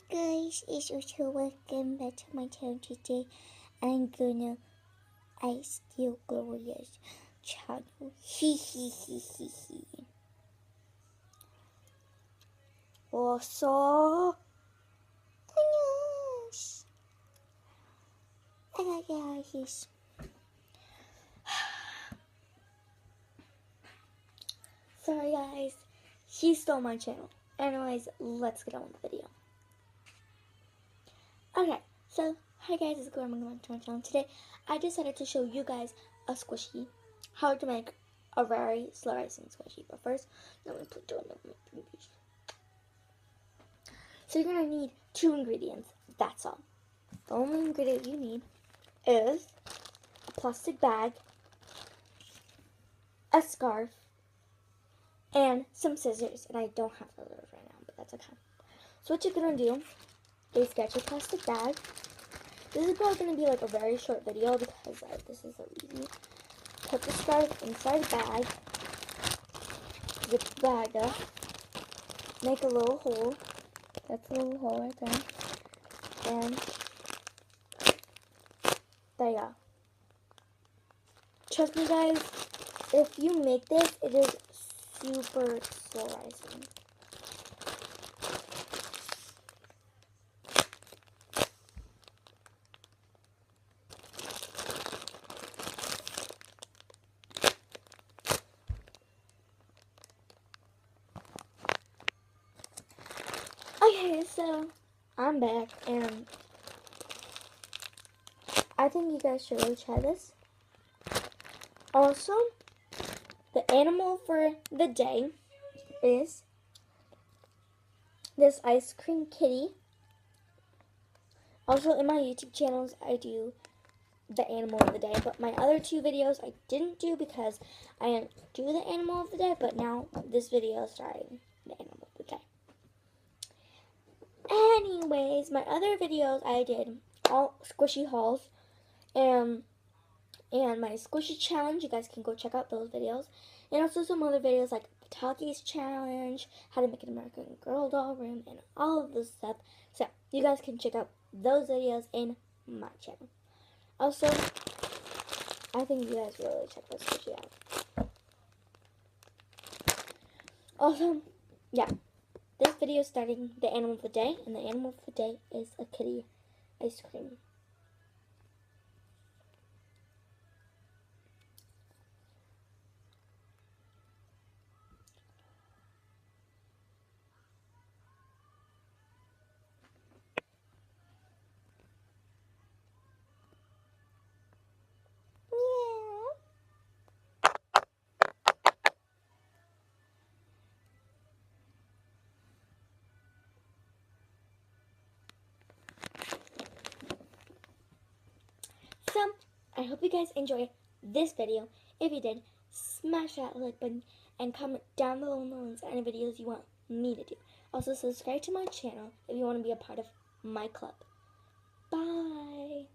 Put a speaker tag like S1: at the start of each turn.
S1: guys, it's Ucho. Welcome back to my channel. Today I'm gonna ice Steel Gloria's channel. Also, news. Guys. Sorry guys, he stole my channel. Anyways, let's get on with the video. Okay, so hi guys, it's Grandma going to my channel. Today I decided to show you guys a squishy, how to make a very slow rising squishy. But first, let me put down my previous. So you're gonna need 2 ingredients. That's all. The only ingredient you need is a plastic bag, a scarf, and some scissors. And I don't have scissors right now, but that's okay. So what you're gonna do is get your plastic bag. This is probably going to be like a very short video because this is so easy. Put the scarf inside the bag. Zip the bag up. Make a little hole. That's a little hole right there. And there you go. Trust me guys, if you make this, it is super slow rising. Okay, so I'm back, and I think you guys should really try this. Also, the animal for the day is this ice cream kitty. Also, in my YouTube channels, I do the animal of the day, but my other 2 videos I didn't do because I didn't do the animal of the day, but now this video is starting the animal of the day. Anyways, my other videos I did all squishy hauls and my squishy challenge. You guys can go check out those videos, and also some other videos like Taki's challenge, how to make an American Girl doll room, and all of this stuff. So you guys can check out those videos in my channel. Also, I think you guys really check this squishy out. Also, yeah. This video is starting the animal of the day, and the animal of the day is a kitty ice cream. So, I hope you guys enjoy this video. If you did, smash that like button and comment down below in the links any videos you want me to do. Also, subscribe to my channel if you want to be a part of my club. Bye!